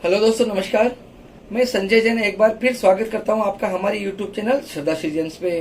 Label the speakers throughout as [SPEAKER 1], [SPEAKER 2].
[SPEAKER 1] Hello दोस्तों, नमस्कार। मैं संजय जैन एक बार फिर स्वागत करता हूं आपका हमारे यूट्यूब चैनल श्रद्धा सीजन्स पे।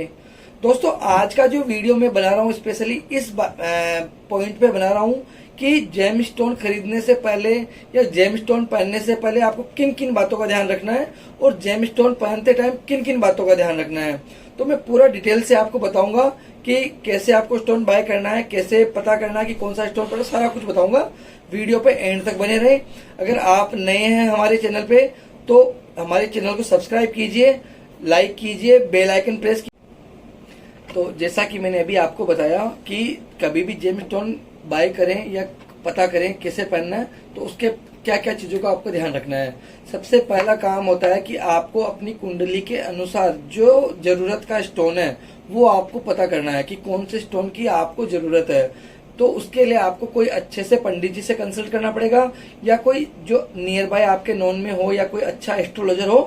[SPEAKER 1] दोस्तों, आज का जो वीडियो मैं बना रहा हूं स्पेशली इस पॉइंट पे बना रहा हूं कि जेम स्टोन खरीदने से पहले या जेम स्टोन पहनने से पहले आपको किन किन बातों का ध्यान रखना है और जेम स्टोन पहनते टाइम किन किन बातों का ध्यान रखना है। तो मैं पूरा डिटेल से आपको बताऊंगा कि कैसे आपको स्टोन बाय करना है, कैसे पता करना है कि कौन सा स्टोन पड़ा, सारा कुछ बताऊंगा। वीडियो पे एंड तक बने रहे। अगर आप नए हैं हमारे चैनल पे तो हमारे चैनल को सब्सक्राइब कीजिए, लाइक कीजिए, बेल आइकन प्रेस कीजिए। तो जैसा कि मैंने अभी आपको बताया कि कभी भी जेम स्टोन बाय करें या पता करें कैसे पहनना है तो उसके क्या क्या चीजों का आपको ध्यान रखना है। सबसे पहला काम होता है कि आपको अपनी कुंडली के अनुसार जो जरूरत का स्टोन है वो आपको पता करना है कि कौन से स्टोन की आपको जरूरत है। तो उसके लिए आपको कोई अच्छे से पंडित जी से कंसल्ट करना पड़ेगा या कोई जो नियर बाय आपके नॉन में हो या कोई अच्छा एस्ट्रोलॉजर हो।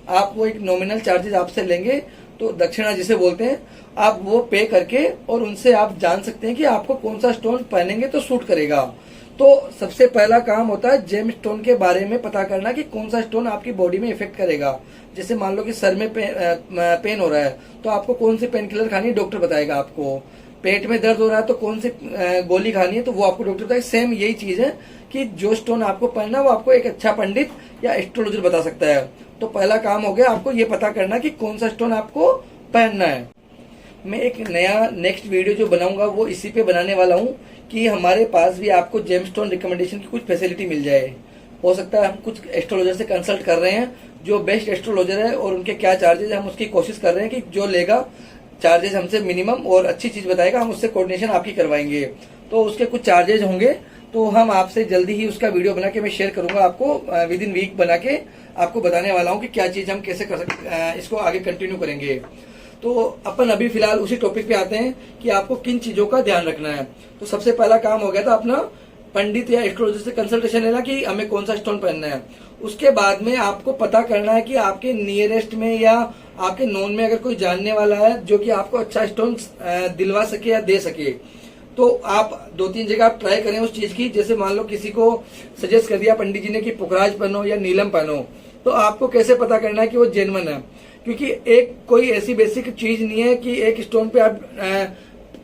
[SPEAKER 1] आप वो एक नॉमिनल चार्जेस आपसे लेंगे, तो दक्षिणा जिसे बोलते हैं, आप वो पे करके और उनसे आप जान सकते हैं कि आपको कौन सा स्टोन पहनेंगे तो सूट करेगा। तो सबसे पहला काम होता है जेम स्टोन के बारे में पता करना कि कौन सा स्टोन आपकी बॉडी में इफेक्ट करेगा। जैसे मान लो कि सर में पेन हो रहा है तो आपको कौन सी पेन किलर खानी है डॉक्टर बताएगा। आपको पेट में दर्द हो रहा है तो कौन सी गोली खानी है तो वो आपको डॉक्टर बताएगा। सेम यही चीज है कि जो स्टोन आपको पहनना है वो आपको एक अच्छा पंडित या एस्ट्रोलॉजर बता सकता है। तो पहला काम हो गया आपको ये पता करना कि कौन सा स्टोन आपको पहनना है। मैं एक नया नेक्स्ट वीडियो जो बनाऊंगा वो इसी पे बनाने वाला हूँ कि हमारे पास भी आपको जेम स्टोन रिकमेंडेशन की कुछ फैसिलिटी मिल जाए। हो सकता है हम कुछ एस्ट्रोलॉजर से कंसल्ट कर रहे हैं जो बेस्ट एस्ट्रोलॉजर है और उनके क्या चार्जेस है, हम उसकी कोशिश कर रहे हैं कि जो लेगा चार्जेस हमसे मिनिमम और अच्छी चीज बताएगा, हम उससे कोऑर्डिनेशन आपकी करवाएंगे। तो उसके कुछ चार्जेस होंगे तो हम आपसे जल्दी ही उसका वीडियो बना के मैं शेयर करूंगा आपको। विद इन वीक बना के आपको बताने वाला हूँ कि क्या चीज हम कैसे कर सकते, इसको आगे कंटिन्यू करेंगे। तो अपन अभी फिलहाल उसी टॉपिक पे आते हैं कि आपको किन चीजों का ध्यान रखना है। तो सबसे पहला काम हो गया था अपना पंडित या एस्ट्रोलॉजर से कंसल्टेशन लेना कि हमें कौन सा स्टोन पहनना है। उसके बाद में आपको पता करना है कि आपके नियरेस्ट में या आपके नोन में अगर कोई जानने वाला है जो कि आपको अच्छा स्टोन दिलवा सके या दे सके। तो आप 2-3 जगह आप ट्राई करें उस चीज की। जैसे मान लो किसी को सजेस्ट कर दिया पंडित जी ने कि पुखराज पहनो या नीलम पहनो, तो आपको कैसे पता करना है कि वो जेन्युइन है। क्योंकि एक कोई ऐसी बेसिक चीज नहीं है कि एक स्टोन पे आप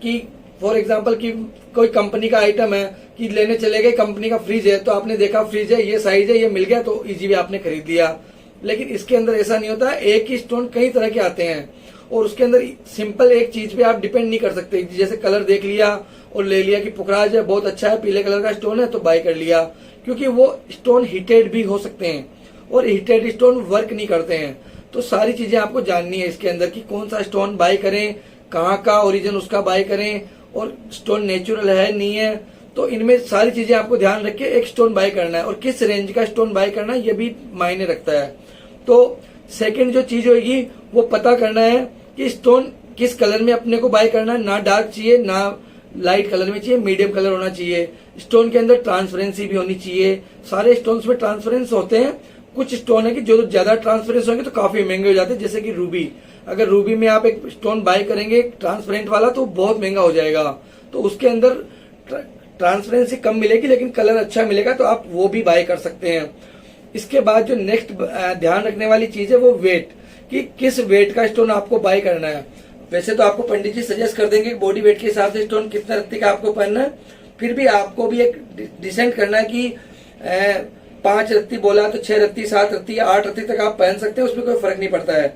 [SPEAKER 1] कि फॉर एग्जाम्पल कि कोई कंपनी का आइटम है कि लेने चले गए, कंपनी का फ्रिज है तो आपने देखा फ्रिज है, ये साइज है, ये मिल गया तो इजीली आपने खरीद लिया। लेकिन इसके अंदर ऐसा नहीं होता। एक ही स्टोन कई तरह के आते हैं और उसके अंदर सिंपल एक चीज पे आप डिपेंड नहीं कर सकते। जैसे कलर देख लिया और ले लिया कि पुखराज है, बहुत अच्छा है, पीले कलर का स्टोन है तो बाय कर लिया। क्योंकि वो स्टोन हीटेड भी हो सकते हैं और हीटेड स्टोन वर्क नहीं करते हैं। तो सारी चीजें आपको जाननी है इसके अंदर कि कौन सा स्टोन बाय करें, कहाँ का ओरिजिन उसका बाय करें और स्टोन नेचुरल है नहीं है। तो इनमें सारी चीजें आपको ध्यान रख के एक स्टोन बाय करना है और किस रेंज का स्टोन बाय करना है ये भी मायने रखता है। तो सेकंड जो चीज होगी वो पता करना है कि स्टोन किस कलर में अपने को बाय करना है। ना डार्क चाहिए ना लाइट कलर में चाहिए, मीडियम कलर होना चाहिए। स्टोन के अंदर ट्रांसपेरेंसी भी होनी चाहिए। सारे स्टोन्स में ट्रांसपेरेंस होते हैं। कुछ स्टोन है कि जो ज्यादा ट्रांसपेरेंस होंगे तो काफी महंगे हो जाते हैं। जैसे कि रूबी, अगर रूबी में आप एक स्टोन बाय करेंगे ट्रांसपेरेंट वाला तो बहुत महंगा हो जाएगा। तो उसके अंदर ट्रांसपेरेंसी कम मिलेगी लेकिन कलर अच्छा मिलेगा, तो आप वो भी बाय कर सकते हैं। इसके बाद जो नेक्स्ट ध्यान रखने वाली चीज है वो वेट, कि किस वेट का स्टोन आपको बाय करना है। वैसे तो आपको पंडित जी सजेस्ट कर देंगे बॉडी वेट के हिसाब से स्टोन कितना रत्ती का आपको पहनना है। फिर भी आपको भी एक डिसाइड करना है कि 5 रत्ती बोला तो 6 रत्ती, 7 रत्ती या 8 रत्ती तक आप पहन सकते हैं, उसमें कोई फर्क नहीं पड़ता है।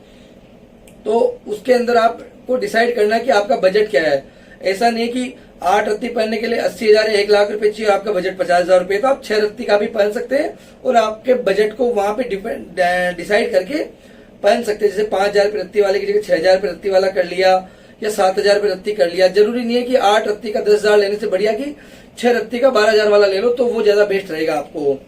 [SPEAKER 1] तो उसके अंदर आपको डिसाइड करना है कि आपका बजट क्या है। ऐसा नहीं कि 8 रत्ती पहनने के लिए 80,000 या 1 लाख रुपए चाहिए, आपका बजट 50,000 रुपए, तो आप 6 रत्ती का भी पहन सकते हैं और आपके बजट को वहां पे डिसाइड करके पहन सकते हैं। जैसे 5,000 रुपए रत्ती वाले की जगह 6,000 रुपए रत्ती वाला कर लिया या 7,000 रुपए रत्ती कर लिया। जरूरी नहीं है कि 8 रत्ती का 10,000 लेने से बढ़िया कि 6 रत्ती का 12,000 वाला ले लो, तो वो ज्यादा बेस्ट रहेगा आपको।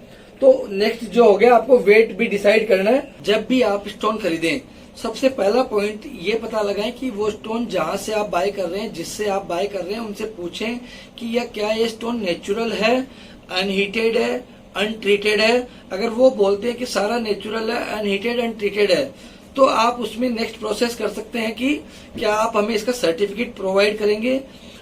[SPEAKER 1] तो नेक्स्ट जो हो गया आपको वेट भी डिसाइड करना है। जब भी आप स्टोन खरीदें सबसे पहला पॉइंट ये पता लगाएं कि वो स्टोन जहां से आप बाय कर रहे हैं, जिससे आप बाय कर रहे हैं, उनसे पूछें कि यह क्या ये स्टोन नेचुरल है, अनहीटेड है, अनट्रीटेड है। अगर वो बोलते हैं कि सारा नेचुरल है, अनहीटेड, अनट्रीटेड है, तो आप उसमें नेक्स्ट प्रोसेस कर सकते हैं कि क्या आप हमें इसका सर्टिफिकेट प्रोवाइड करेंगे।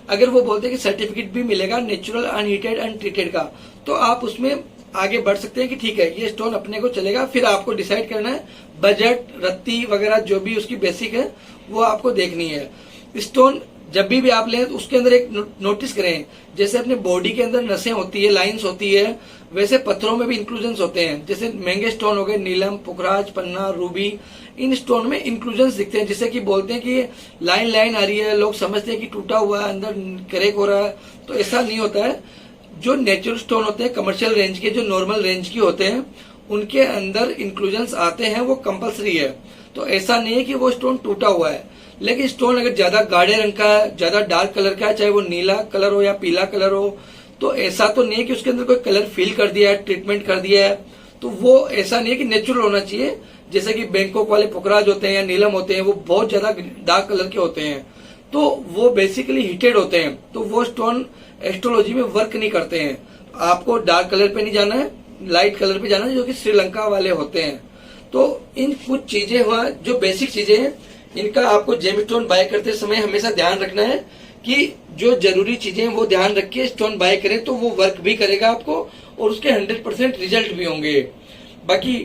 [SPEAKER 1] अगर वो बोलते हैं कि सर्टिफिकेट भी मिलेगा नेचुरल, अनहीटेड, अनट्रीटेड का, तो आप उसमें आगे बढ़ सकते हैं कि ठीक है ये स्टोन अपने को चलेगा। फिर आपको डिसाइड करना है बजट, रत्ती वगैरह जो भी उसकी बेसिक है वो आपको देखनी है। स्टोन जब भी आप लें तो उसके अंदर एक नोटिस करें, जैसे अपने बॉडी के अंदर नसें होती है, लाइंस होती है, वैसे पत्थरों में भी इंक्लूजन्स होते हैं। जैसे महंगे स्टोन हो गए नीलम, पुखराज, पन्ना, रूबी, इन स्टोन में इंक्लूजन्स दिखते हैं, जिससे कि बोलते हैं कि लाइन लाइन आ रही है, लोग समझते हैं कि टूटा हुआ है, अंदर क्रैक हो रहा है। तो ऐसा नहीं होता है। जो नेचुरल स्टोन होते हैं कमर्शियल रेंज के, जो नॉर्मल रेंज के होते हैं, उनके अंदर इंक्लूजन्स आते हैं, वो कंपलसरी है। तो ऐसा नहीं है कि वो स्टोन टूटा हुआ है। लेकिन स्टोन अगर ज्यादा गाढ़े रंग का है, ज्यादा डार्क कलर का है, चाहे वो नीला कलर हो या पीला कलर हो, तो ऐसा तो नहीं है कि उसके अंदर कोई कलर फिल कर दिया है, ट्रीटमेंट कर दिया है। तो वो ऐसा नहीं है कि नेचुरल होना चाहिए। जैसे कि बैंकॉक वाले पुखराज होते हैं या नीलम होते हैं, वो बहुत ज्यादा डार्क कलर के होते हैं, तो वो बेसिकली हीटेड होते हैं, तो वो स्टोन एस्ट्रोलॉजी में वर्क नहीं करते हैं। आपको डार्क कलर पे नहीं जाना है, लाइट कलर पे जाना है, जो कि श्रीलंका वाले होते हैं। तो इन कुछ चीजें हुआ जो बेसिक चीजें हैं, इनका आपको जेमस्टोन बाय करते समय हमेशा ध्यान रखना है कि जो जरूरी चीजें वो ध्यान रखिए, स्टोन बाय करें तो वो वर्क भी करेगा आपको और उसके 100% रिजल्ट भी होंगे। बाकी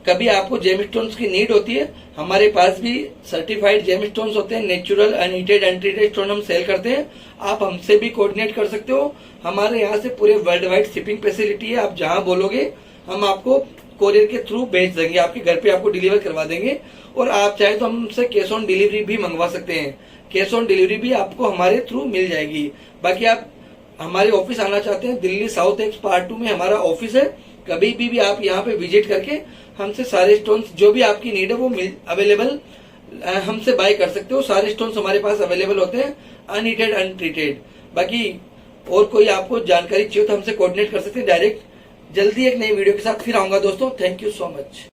[SPEAKER 1] कभी आपको जेमस्टोन्स की नीड होती है, हमारे पास भी सर्टिफाइड जेमस्टोन्स होते हैं, नेचुरल अनहीटेड अनट्रीटेड स्टोन हम सेल करते हैं। आप हमसे भी कोऑर्डिनेट कर सकते हो। हमारे यहाँ से पूरे वर्ल्ड वाइड शिपिंग फैसिलिटी है। आप जहाँ बोलोगे हम आपको कोरियर के थ्रू भेज देंगे, आपके घर पे आपको डिलीवर करवा देंगे। और आप चाहे तो हमसे कैश ऑन डिलीवरी भी मंगवा सकते हैं। कैश ऑन डिलीवरी भी आपको हमारे थ्रू मिल जाएगी। बाकी आप हमारे ऑफिस आना चाहते हैं, दिल्ली साउथ एक्स पार्ट 2 में हमारा ऑफिस है। कभी भी आप यहाँ पे विजिट करके हमसे सारे स्टोन्स जो भी आपकी नीड है वो अवेलेबल हमसे बाय कर सकते हो। सारे स्टोन्स हमारे पास अवेलेबल होते हैं, अनहीटेड अनट्रीटेड। बाकी और कोई आपको जानकारी चाहिए तो हमसे कोऑर्डिनेट कर सकते हैं डायरेक्ट। जल्दी एक नई वीडियो के साथ फिर आऊंगा दोस्तों। Thank you so much.